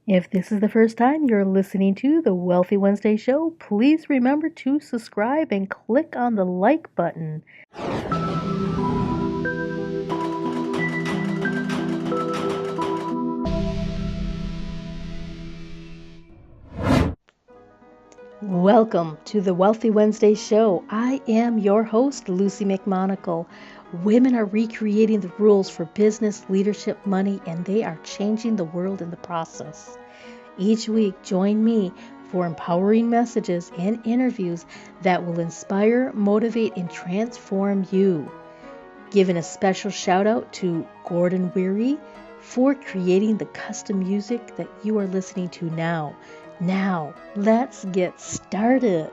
If this is the first time you're listening to the Wealthy Wednesday show, please remember to subscribe and click on the like button. Welcome to the Wealthy Wednesday show. I am your host, Lucy McMonagle. Women are recreating the rules for business, leadership, money, and they are changing the world in the process. Each week, join me for empowering messages and interviews that will inspire, motivate, and transform you. Giving a special shout out to Gordon Weary for creating the custom music that you are listening to now. Now, let's get started.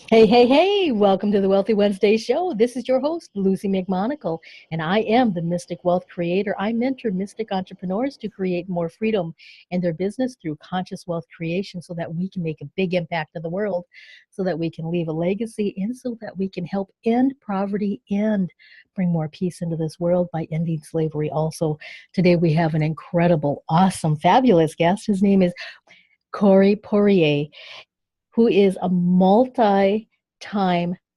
Hey, welcome to the Wealthy Wednesday show. This is your host, Lucy McMonagle, and I am the Mystic Wealth Creator. I mentor mystic entrepreneurs to create more freedom in their business through conscious wealth creation so that we can make a big impact in the world, so that we can leave a legacy, and so that we can help end poverty and bring more peace into this world by ending slavery also. Today we have an incredible, awesome, fabulous guest. His name is Corey Poirier, who is a multi-time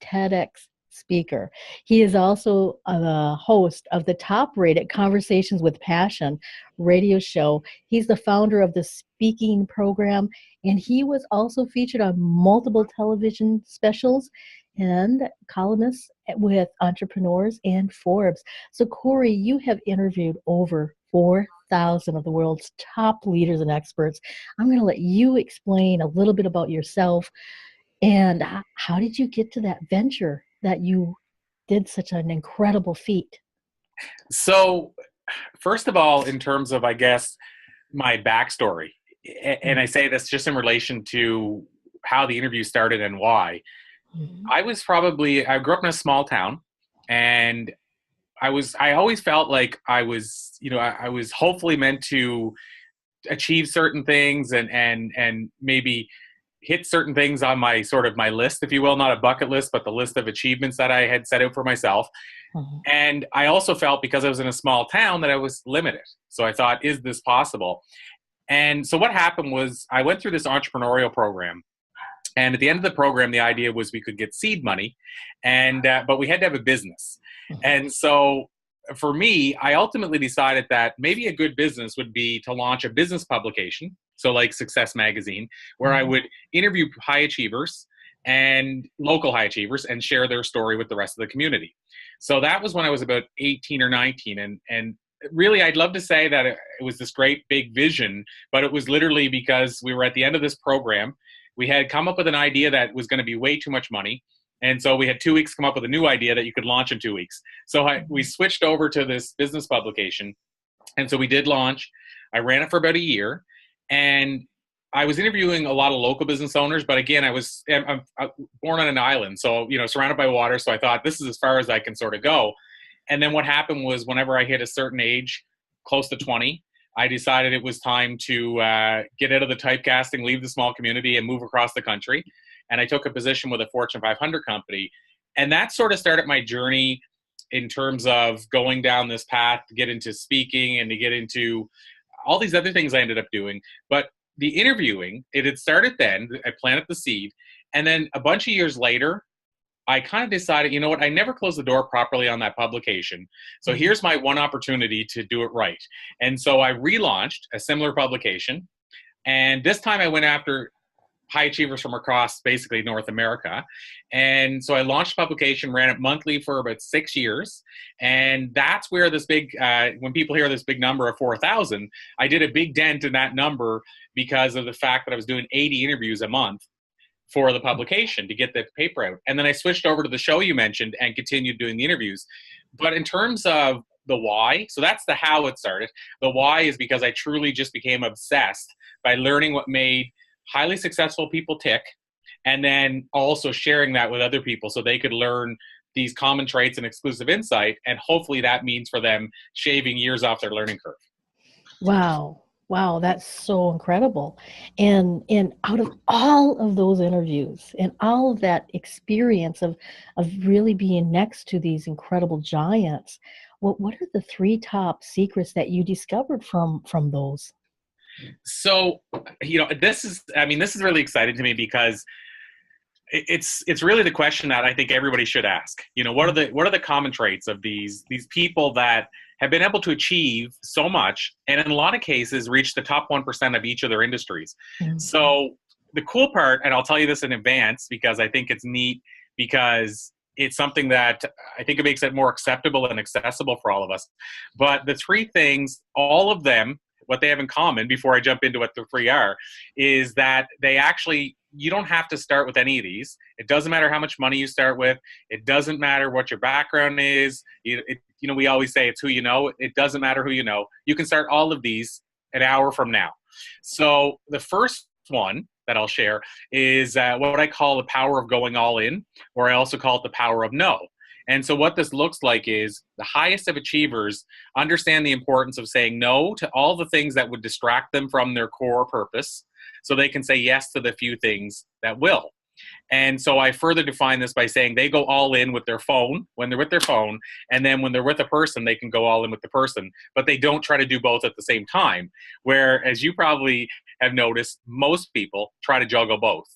TEDx speaker. He is also the host of the top-rated Conversations with Passion radio show. He's the founder of the speaking program, and he was also featured on multiple television specials and columnists with Entrepreneurs and Forbes. So Corey, you have interviewed over 4,000 of the world's top leaders and experts. I'm going to let you explain a little bit about yourself and how did you get to that venture that you did such an incredible feat? So, first of all, in terms of, I guess, my backstory, and I say this just in relation to how the interview started and why. Mhm. I grew up in a small town, and I always felt like I was hopefully meant to achieve certain things and maybe hit certain things on my sort of my list, if you will, not a bucket list, but the list of achievements that I had set out for myself. Mhm. And I also felt, because I was in a small town, that I was limited. So I thought, is this possible? And so what happened was I went through this entrepreneurial program. And at the end of the program, the idea was we could get seed money, but we had to have a business. Mhm. And so for me, I ultimately decided that maybe a good business would be to launch a business publication, so like Success Magazine, where I Mhm. would interview high achievers and local high achievers and share their story with the rest of the community. So that was when I was about 18 or 19. And really, I'd love to say that it was this great big vision, but it was literally because we were at the end of this program. We had come up with an idea that was going to be way too much money. And so we had 2 weeks to come up with a new idea that you could launch in 2 weeks. So we switched over to this business publication. And so we did launch. I ran it for about a year. And I was interviewing a lot of local business owners. But again, I'm born on an island, so, surrounded by water. So I thought, this is as far as I can sort of go. And then what happened was, whenever I hit a certain age, close to 20, I decided it was time to get out of the typecasting, leave the small community, and move across the country. And I took a position with a Fortune 500 company. And that sort of started my journey in terms of going down this path to get into speaking and to get into all these other things I ended up doing. But the interviewing, it had started then. I planted the seed. And then a bunch of years later, I kind of decided, you know what, I never closed the door properly on that publication. So Mhm. here's my one opportunity to do it right. And so I relaunched a similar publication. And this time I went after high achievers from across basically North America. And so I launched a publication, ran it monthly for about 6 years. And that's where this when people hear this big number of 4,000, I did a big dent in that number because of the fact that I was doing 80 interviews a month for the publication to get the paper out. And then I switched over to the show you mentioned and continued doing the interviews. But in terms of the why, so that's the how it started. The why is because I truly just became obsessed by learning what made highly successful people tick, and then also sharing that with other people so they could learn these common traits and exclusive insight. And hopefully that means for them shaving years off their learning curve. Wow. Wow, that's so incredible. And out of all of those interviews and all of that experience of really being next to these incredible giants, what are the three top secrets that you discovered from those? So, this is really exciting to me because it's really the question that I think everybody should ask. What are the common traits of these people that have been able to achieve so much, and in a lot of cases reach the top 1% of each of their industries? Mm-hmm. So the cool part, and I'll tell you this in advance because I think it's neat, because it's something that I think it makes it more acceptable and accessible for all of us. But the three things, all of them, what they have in common, before I jump into what the three are, is that you don't have to start with any of these. It doesn't matter how much money you start with. It doesn't matter what your background is. We always say it's who you know. It doesn't matter who you know. You can start all of these an hour from now. So the first one that I'll share is what I call the power of going all in, or I also call it the power of no. And so what this looks like is the highest of achievers understand the importance of saying no to all the things that would distract them from their core purpose, so they can say yes to the few things that will. And so I further define this by saying they go all in with their phone when they're with their phone, and then when they're with a person, they can go all in with the person, but they don't try to do both at the same time. Where, as you probably have noticed, most people try to juggle both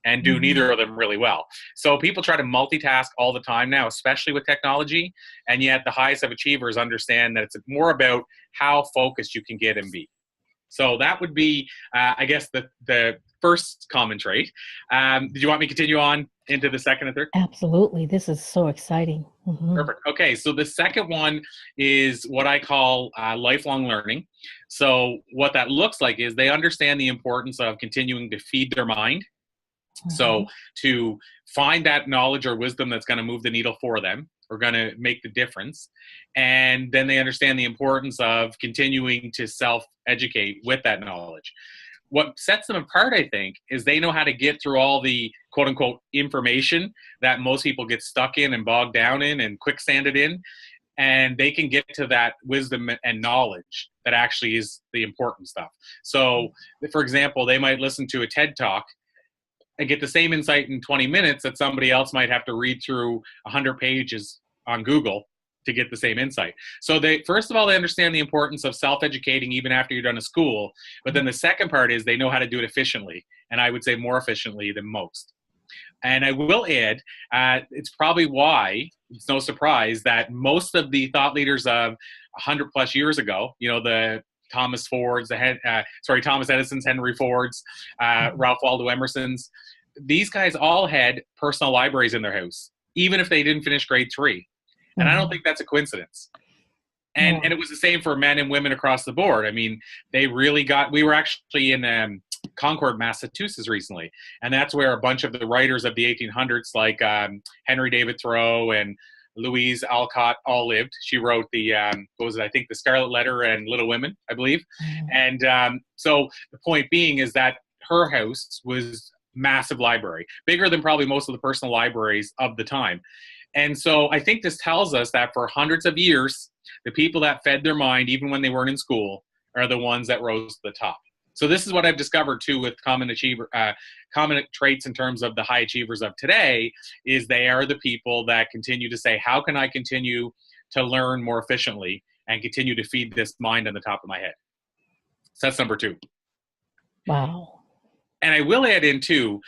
and do neither of them really well. So people try to multitask all the time now, especially with technology, and yet the highest of achievers understand that it's more about how focused you can get and be. So that would be, I guess, the first common trait. Did you want me to continue on into the second and third? Absolutely. This is so exciting. Mm-hmm. Perfect. Okay, so the second one is what I call lifelong learning. So what that looks like is they understand the importance of continuing to feed their mind. Mm-hmm. So to find that knowledge or wisdom that's going to move the needle for them, or going to make the difference. And then they understand the importance of continuing to self-educate with that knowledge. What sets them apart, I think, is they know how to get through all the quote unquote information that most people get stuck in and bogged down in and quicksanded in. And they can get to that wisdom and knowledge that actually is the important stuff. So, for example, they might listen to a TED Talk and get the same insight in 20 minutes that somebody else might have to read through 100 pages on Google to get the same insight. So first of all, they understand the importance of self-educating even after you're done a school. But then the second part is they know how to do it efficiently. And I would say more efficiently than most. And I will add, it's probably why it's no surprise that most of the thought leaders of 100 plus years ago, the Thomas Edison's, Henry Ford's, Ralph Waldo Emerson's, these guys all had personal libraries in their house, even if they didn't finish grade 3. And I don't think that's a coincidence. And it was the same for men and women across the board. I mean, we were actually in Concord, Massachusetts recently. And that's where a bunch of the writers of the 1800s, like Henry David Thoreau and Louise Alcott, all lived. She wrote the Scarlet Letter and Little Women, I believe. And so the point being is that her house was massive library, bigger than probably most of the personal libraries of the time. And so I think this tells us that for hundreds of years, the people that fed their mind, even when they weren't in school, are the ones that rose to the top. So this is what I've discovered too with common traits in terms of the high achievers of today, is they are the people that continue to say, how can I continue to learn more efficiently and continue to feed this mind on the top of my head? So that's number 2. Wow. And I will add in too,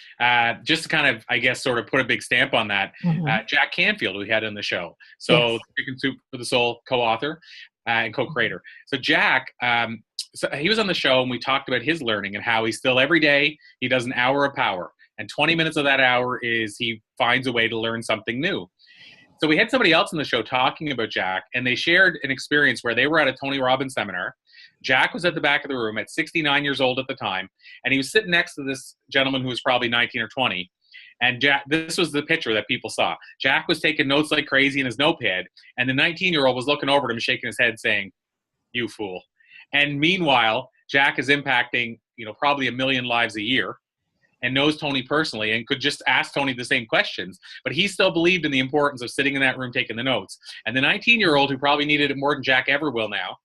just to kind of, I guess, sort of put a big stamp on that, Jack Canfield, we had on the show. So yes. Chicken Soup for the Soul co-author and co-creator. So Jack, so he was on the show and we talked about his learning and how he still every day, he does an hour of power. And 20 minutes of that hour is he finds a way to learn something new. So we had somebody else on the show talking about Jack, and they shared an experience where they were at a Tony Robbins seminar. Jack was at the back of the room at 69 years old at the time, and he was sitting next to this gentleman who was probably 19 or 20. And Jack, this was the picture that people saw. Jack was taking notes like crazy in his notepad, and the 19-year-old was looking over at him, shaking his head, saying, "You fool." And meanwhile, Jack is impacting, probably 1 million lives a year, and knows Tony personally and could just ask Tony the same questions. But he still believed in the importance of sitting in that room taking the notes. And the 19-year-old, who probably needed it more than Jack ever will now,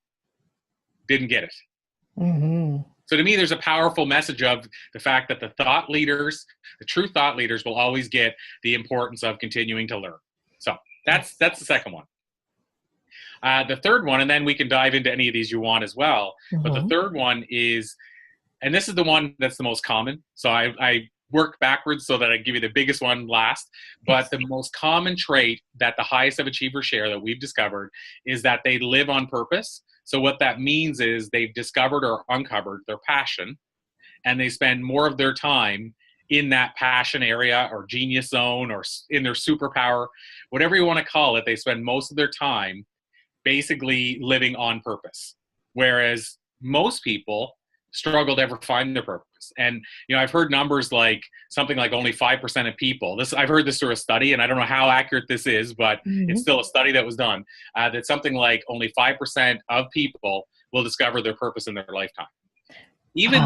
didn't get it. Mm-hmm. So to me, there's a powerful message of the fact that the true thought leaders will always get the importance of continuing to learn. So that's the second one. The third one, and then we can dive into any of these you want as well, but the third one is and this is the one that's the most common. So I work backwards so that I give you the biggest one last. But the most common trait that the highest of achievers share that we've discovered is that they live on purpose. So what that means is they've discovered or uncovered their passion, and they spend more of their time in that passion area or genius zone or in their superpower, whatever you want to call it. They spend most of their time basically living on purpose. Whereas most people struggle to ever find their purpose. And, I've heard numbers like something like only 5% of people, I've heard this through a study, and I don't know how accurate this is, but it's still a study that was done, that something like only 5% of people will discover their purpose in their lifetime. Even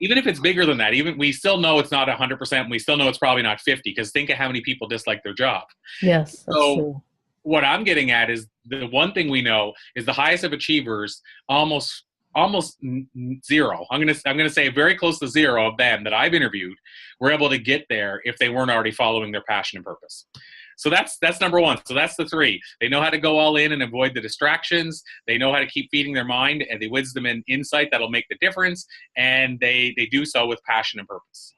if it's bigger than that, we still know it's not 100%, and we still know it's probably not 50, because think of how many people dislike their job. Yes, that's true. What I'm getting at is the one thing we know is the highest of achievers, almost zero. I'm gonna say very close to zero of them that I've interviewed were able to get there if they weren't already following their passion and purpose. So that's number one. So that's the three. They know how to go all in and avoid the distractions. They know how to keep feeding their mind and the wisdom and insight that'll make the difference. And they do so with passion and purpose.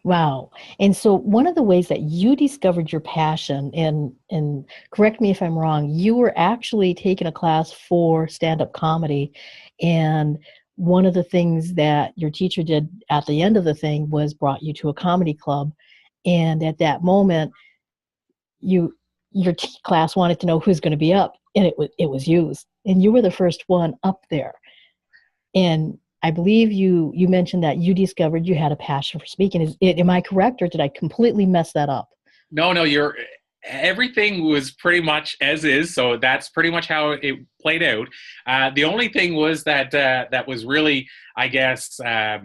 Wow. And so one of the ways that you discovered your passion, and correct me if I'm wrong, you were actually taking a class for stand-up comedy. And one of the things that your teacher did at the end of the thing was brought you to a comedy club. And at that moment, your class wanted to know who's going to be up, and it was you. And you were the first one up there. And I believe you mentioned that you discovered you had a passion for speaking. Am I correct, or did I completely mess that up? No, everything was pretty much as is. So that's pretty much how it played out. The only thing was that was really, I guess, a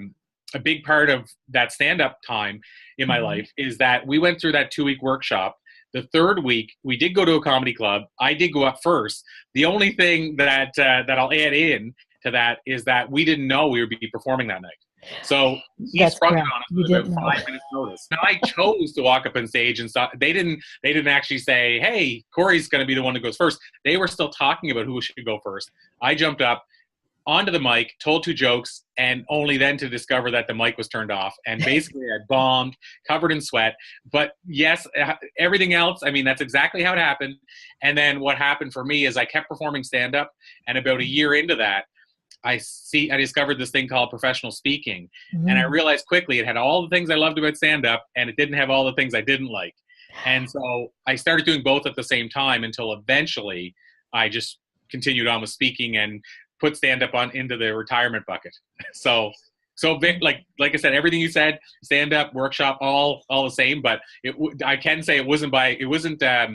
big part of that stand-up time in my life is that we went through that 2-week workshop. The third week, we did go to a comedy club. I did go up first. The only thing that I'll add in to that is that we didn't know we would be performing that night. So he sprung it on us with about 5 minutes notice. Now I chose to walk up on stage and stop. They didn't actually say, "Hey, Corey's going to be the one that goes first." They were still talking about who should go first. I jumped up onto the mic, told 2 jokes, and only then to discover that the mic was turned off. And basically I bombed, covered in sweat. But yes, everything else, that's exactly how it happened. And then what happened for me is I kept performing stand-up, and about a year into that, I discovered this thing called professional speaking. And I realized quickly it had all the things I loved about stand-up, and it didn't have all the things I didn't like. And so I started doing both at the same time until eventually I just continued on with speaking and put stand-up into the retirement bucket. So like I said, everything you said, stand-up, workshop, all the same. But I can say it wasn't a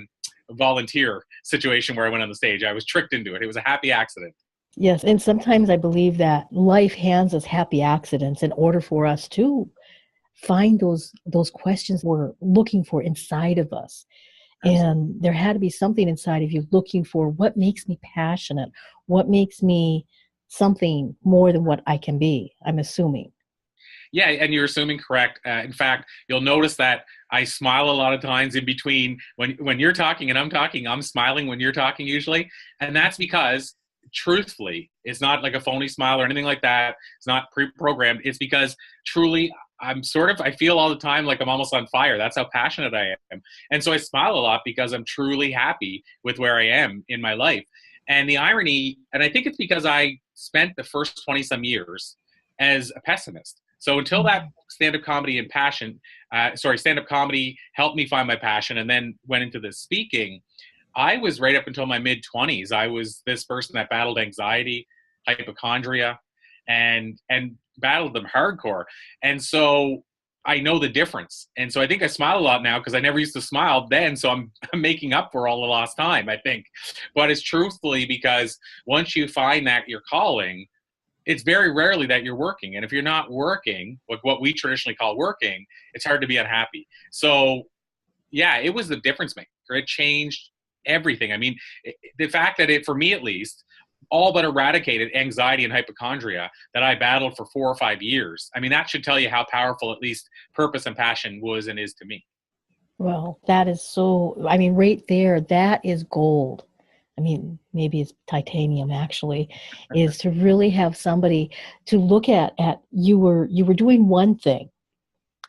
volunteer situation where I went on the stage. I was tricked into it. It was a happy accident. Yes, and sometimes I believe that life hands us happy accidents in order for us to find those questions we're looking for inside of us. Absolutely. And there had to be something inside of you looking for what makes me passionate, what makes me something more than what I can be, I'm assuming. Yeah, and you're assuming correct. In fact, you'll notice that I smile a lot of times in between when you're talking and I'm talking. I'm smiling when you're talking usually, and that's because truthfully, it's not like a phony smile or anything like that. It's not pre-programmed. It's because truly I feel all the time like I'm almost on fire. That's how passionate I am. And so I smile a lot because I'm truly happy with where I am in my life. And the irony, and I think it's because I spent the first 20 some years as a pessimist. So until that stand-up comedy helped me find my passion, and then went into the speaking, I was right up until my mid-20s. I was this person that battled anxiety, hypochondria, and battled them hardcore. And so I know the difference. And so I think I smile a lot now because I never used to smile then. So I'm making up for all the lost time, I think. But it's truthfully because once you find that your calling, it's very rarely that you're working. And if you're not working, like what we traditionally call working, it's hard to be unhappy. So yeah, it was the difference maker. It changed everything. The fact that it, for me at least, all but eradicated anxiety and hypochondria that I battled for 4 or 5 years. That should tell you how powerful at least purpose and passion was and is to me. Well, that is so, right there, that is gold. I mean, maybe it's titanium actually, is to really have somebody to look at you were doing one thing,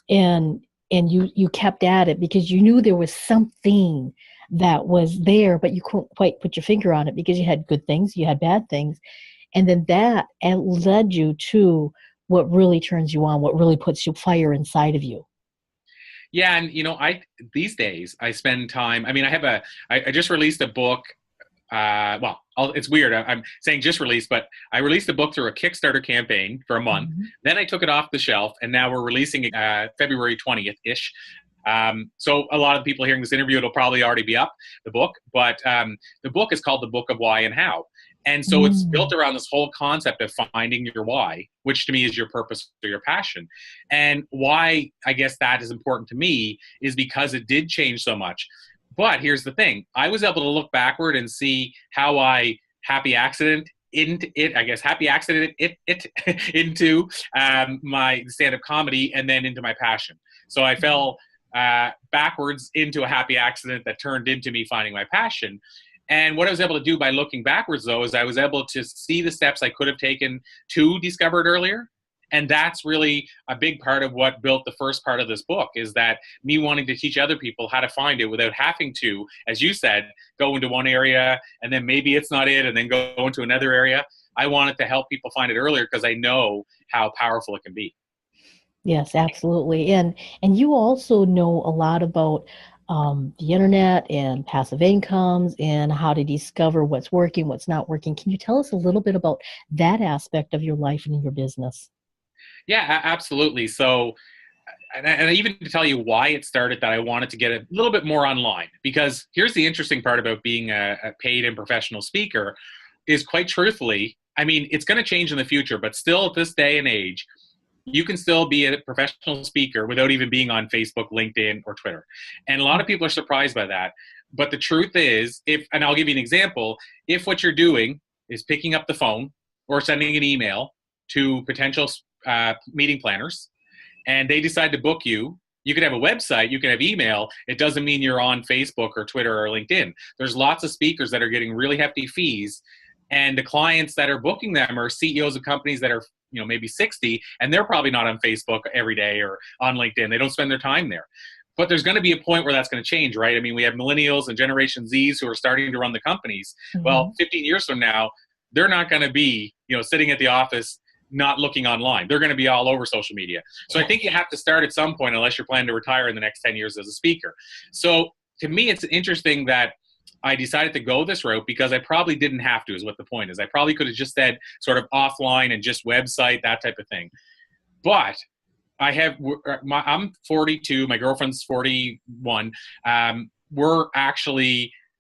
and you kept at it because you knew there was something that was there, but you couldn't quite put your finger on it because you had good things, you had bad things, and then that and led you to what really turns you on, what really puts you fire inside of you. Yeah, and I these days I spend time. I mean, I just released a book. Well, it's weird. I'm saying just released, but I released a book through a Kickstarter campaign for a month. Mm-hmm. Then I took it off the shelf, and now we're releasing it February 20th ish. So a lot of people hearing this interview, it'll probably already be up, the book. But the book is called The Book of Why and How. And so it's built around this whole concept of finding your why, which to me is your purpose or your passion. And why I guess that is important to me is because it did change so much. But here's the thing. I was able to look backward and see how I happy accident into my stand-up comedy and then into my passion. So I fell backwards into a happy accident that turned into me finding my passion. And what I was able to do by looking backwards, though, is I was able to see the steps I could have taken to discover it earlier. And that's really a big part of what built the first part of this book, is that me wanting to teach other people how to find it without having to, as you said, go into one area and then maybe it's not it and then go into another area. I wanted to help people find it earlier because I know how powerful it can be. Yes, absolutely. And you also know a lot about the internet and passive incomes and how to discover what's working, what's not working. Can you tell us a little bit about that aspect of your life and your business? Yeah, absolutely. So, and even to tell you why it started, that I wanted to get a little bit more online, because here's the interesting part about being a paid and professional speaker is, quite truthfully, I mean, it's going to change in the future, but still at this day and age, you can still be a professional speaker without even being on Facebook, LinkedIn, or Twitter. And a lot of people are surprised by that. But the truth is, and I'll give you an example, if what you're doing is picking up the phone or sending an email to potential meeting planners, and they decide to book you, you could have a website, you can have email. It doesn't mean you're on Facebook or Twitter or LinkedIn. There's lots of speakers that are getting really hefty fees, and the clients that are booking them are CEOs of companies that are maybe 60, and they're probably not on Facebook every day or on LinkedIn. They don't spend their time there. But there's going to be a point where that's going to change, right? I mean, we have millennials and Generation Zs who are starting to run the companies. Mm-hmm. Well, 15 years from now, they're not going to be, sitting at the office not looking online. They're going to be all over social media. So I think you have to start at some point, unless you're planning to retire in the next 10 years as a speaker. So to me, it's interesting that I decided to go this route because I probably didn't have to, is what the point is. I probably could have just said sort of offline and just website, that type of thing. But I'm 42, my girlfriend's 41.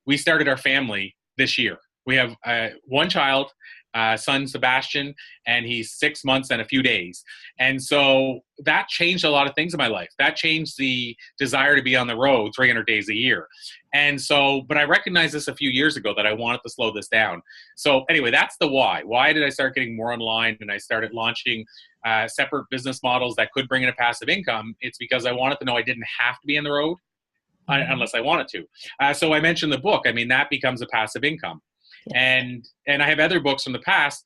We started our family this year. We have one child, son Sebastian, and he's 6 months and a few days. And so that changed a lot of things in my life. That changed the desire to be on the road 300 days a year. And so, but I recognized this a few years ago that I wanted to slow this down. So anyway, that's the why. Why did I start getting more online and I started launching separate business models that could bring in a passive income? It's because I wanted to know I didn't have to be on the road unless I wanted to. So I mentioned the book. I mean, that becomes a passive income. Yes. And I have other books from the past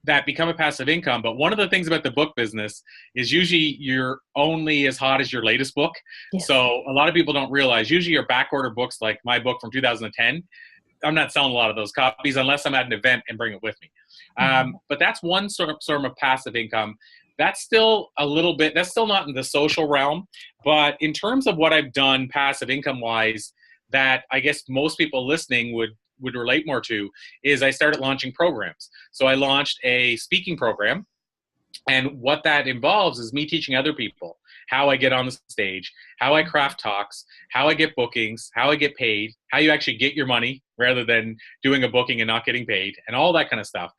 that become a passive income. But one of the things about the book business is usually you're only as hot as your latest book. Yes. So a lot of people don't realize usually your back order books, like my book from 2010, I'm not selling a lot of those copies unless I'm at an event and bring it with me. But that's one sort of passive income. That's still that's still not in the social realm. But in terms of what I've done passive income wise, that I guess most people listening would relate more to, is I started launching programs. So I launched a speaking program, and what that involves is me teaching other people how I get on the stage, how I craft talks, how I get bookings, how I get paid, how you actually get your money rather than doing a booking and not getting paid, and all that kind of stuff.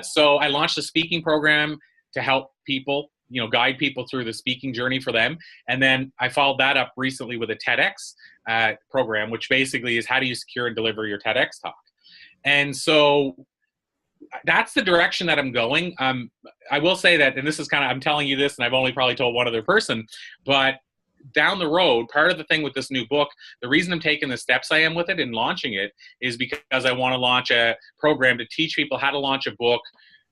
So I launched a speaking program to help people, guide people through the speaking journey for them. And then I followed that up recently with a TEDx program, which basically is how do you secure and deliver your TEDx talk. And so that's the direction that I'm going. I will say that, and this is I'm telling you this, and I've only probably told one other person, but down the road, part of the thing with this new book, the reason I'm taking the steps I am with it and launching it is because I want to launch a program to teach people how to launch a book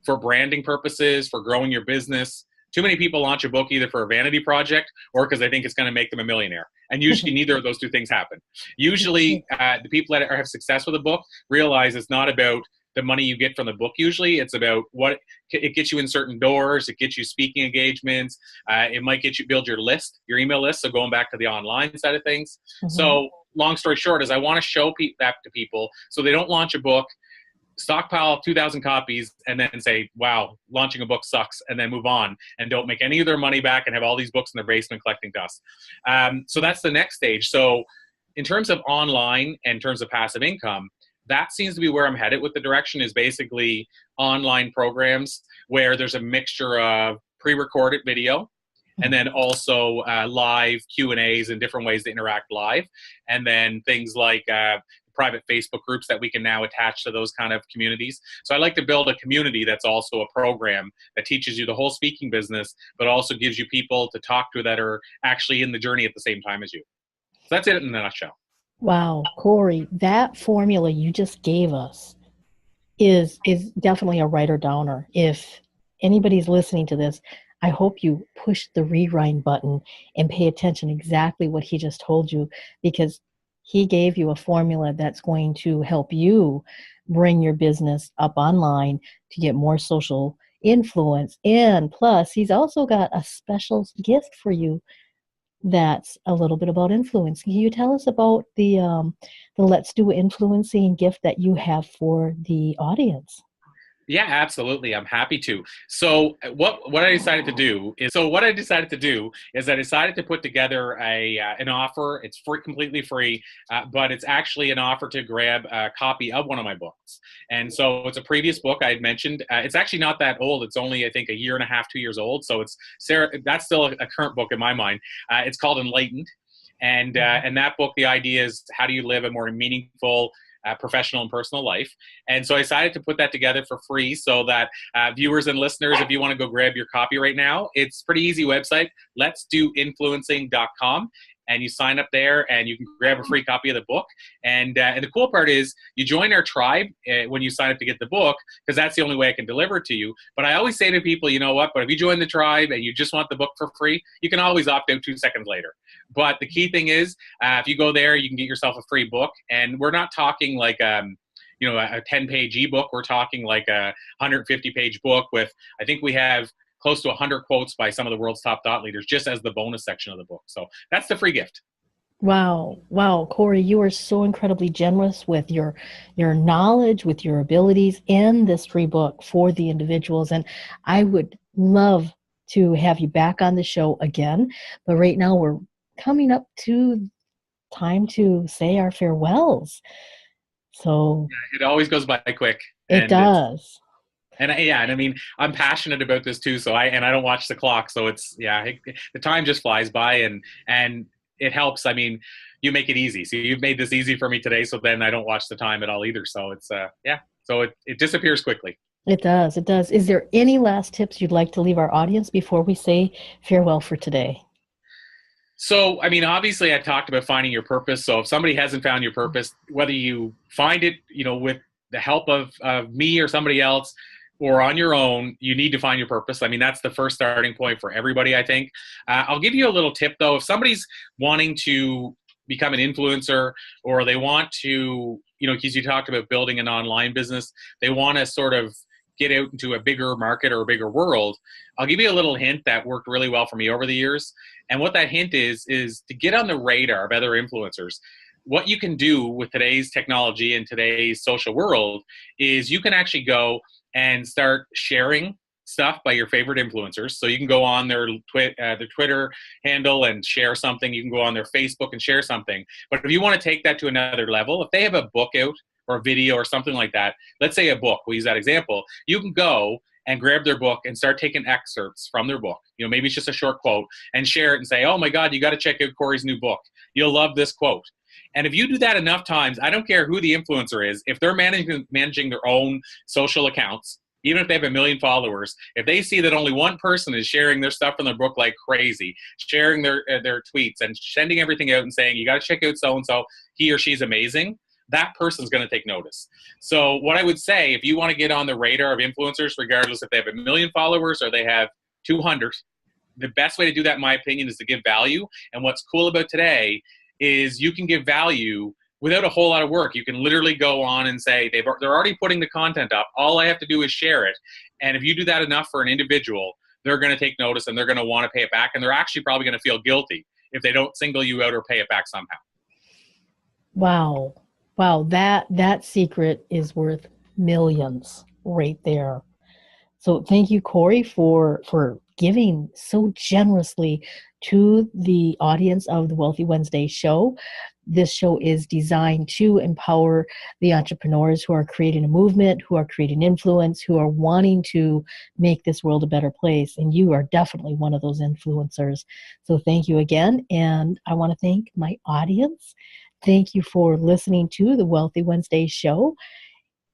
for branding purposes, for growing your business. Too many people launch a book either for a vanity project or because they think it's going to make them a millionaire. And usually neither of those two things happen. Usually the people that have success with a book realize it's not about the money you get from the book. Usually it's about what it gets you in certain doors. It gets you speaking engagements. It might get you build your list, your email list. So going back to the online side of things. So long story short is I want to show that to people so they don't launch a book, stockpile 2,000 copies, and then say, wow, launching a book sucks, and then move on and don't make any of their money back and have all these books in their basement collecting dust. So that's the next stage. So in terms of online and in terms of passive income, that seems to be where I'm headed with the direction is basically online programs where there's a mixture of pre-recorded video and then also live Q&As and different ways to interact live. And then things like private Facebook groups that we can now attach to those kind of communities. So I like to build a community that's also a program that teaches you the whole speaking business, but also gives you people to talk to that are actually in the journey at the same time as you. So that's it in a nutshell. Wow, Corey, that formula you just gave us is definitely a writer-downer. If anybody's listening to this, I hope you push the rewind button and pay attention exactly what he just told you, because he gave you a formula that's going to help you bring your business up online to get more social influence. And plus, he's also got a special gift for you that's a little bit about influence. Can you tell us about the Let's Do Influencing gift that you have for the audience? Yeah, absolutely. I'm happy to. So what I decided to do is I decided to put together an offer. It's free, completely free, but it's actually an offer to grab a copy of one of my books. And so it's a previous book I had mentioned. It's actually not that old. It's only, I think, a year and a half, 2 years old. So that's still a current book in my mind. It's called Enlightened. And that book, the idea is how do you live a more meaningful, professional and personal life. And so I decided to put that together for free so that viewers and listeners, if you want to go grab your copy right now, it's a pretty easy website, letsdoinfluencing.com. And you sign up there and you can grab a free copy of the book. And the cool part is you join our tribe when you sign up to get the book, because that's the only way I can deliver it to you. But I always say to people, you know what, but if you join the tribe and you just want the book for free, you can always opt out 2 seconds later. But the key thing is, if you go there, you can get yourself a free book. And we're not talking like a 10-page ebook. We're talking like a 150-page book with, I think we have close to 100 quotes by some of the world's top thought leaders, just as the bonus section of the book. So that's the free gift. Wow, Corey, you are so incredibly generous with your knowledge, with your abilities in this free book for the individuals. And I would love to have you back on the show again. But right now we're coming up to time to say our farewells. So yeah, it always goes by quick. It does. And I mean, I'm passionate about this too. So I don't watch the clock. So it's, the time just flies by and it helps. I mean, you make it easy. So you've made this easy for me today. So then I don't watch the time at all either. So it's, so it disappears quickly. It does. Is there any last tips you'd like to leave our audience before we say farewell for today? So, I mean, obviously I talked about finding your purpose. So if somebody hasn't found your purpose, whether you find it, with the help of me or somebody else, or on your own, you need to find your purpose. I mean, that's the first starting point for everybody, I think. I'll give you a little tip, though. If somebody's wanting to become an influencer, or they want to, because you talked about building an online business, they want to sort of get out into a bigger market or a bigger world, I'll give you a little hint that worked really well for me over the years. And what that hint is to get on the radar of other influencers. What you can do with today's technology and today's social world is you can actually go and start sharing stuff by your favorite influencers. So you can go on their Twitter handle and share something. You can go on their Facebook and share something. But if you want to take that to another level, if they have a book out or a video or something like that, let's say a book, we'll use that example, you can go and grab their book and start taking excerpts from their book. Maybe it's just a short quote, and share it and say, oh my God, you got to check out Corey's new book. You'll love this quote. And if you do that enough times, I don't care who the influencer is, if they're managing their own social accounts, even if they have 1 million followers, if they see that only one person is sharing their stuff from their book like crazy, sharing their tweets and sending everything out and saying, you got to check out so-and-so, he or she's amazing, that person's going to take notice. So what I would say, if you want to get on the radar of influencers, regardless if they have 1 million followers or they have 200, the best way to do that, in my opinion, is to give value. And what's cool about today is you can give value without a whole lot of work. You can literally go on and say, they're already putting the content up. All I have to do is share it. And if you do that enough for an individual, they're going to take notice and they're going to want to pay it back. And they're actually probably going to feel guilty if they don't single you out or pay it back somehow. Wow. Wow. That secret is worth millions right there. So thank you, Corey, for giving so generously to the audience of the Wealthy Wednesday show. This show is designed to empower the entrepreneurs who are creating a movement, who are creating influence, who are wanting to make this world a better place. And you are definitely one of those influencers. So thank you again. And I want to thank my audience. Thank you for listening to the Wealthy Wednesday show.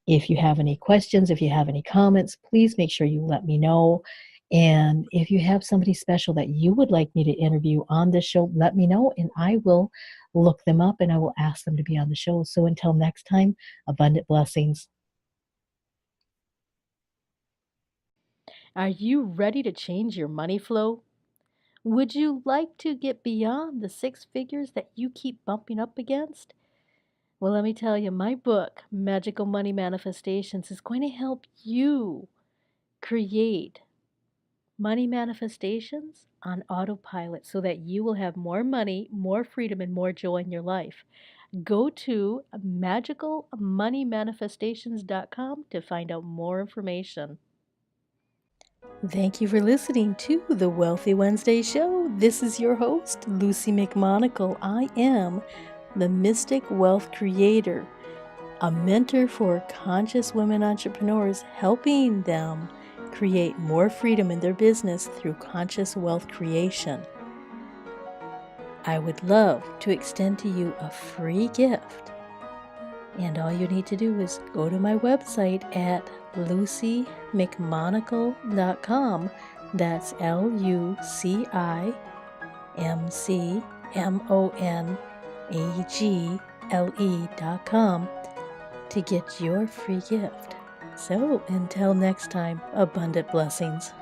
If you have any questions, if you have any comments, please make sure you let me know. And if you have somebody special that you would like me to interview on this show, let me know and I will look them up and I will ask them to be on the show. So until next time, abundant blessings. Are you ready to change your money flow? Would you like to get beyond the 6 figures that you keep bumping up against? Well, let me tell you, my book, Magical Money Manifestations, is going to help you create money manifestations on autopilot so that you will have more money, more freedom, and more joy in your life. Go to magicalmoneymanifestations.com to find out more information. Thank you for listening to the Wealthy Wednesday show. This is your host, Lucy McMonagle. I am the Mystic Wealth Creator, a mentor for conscious women entrepreneurs, helping them create more freedom in their business through conscious wealth creation. I would love to extend to you a free gift. And all you need to do is go to my website at lucymcmonagle.com. That's LucyMcmonagle.com to get your free gift. So until next time, abundant blessings.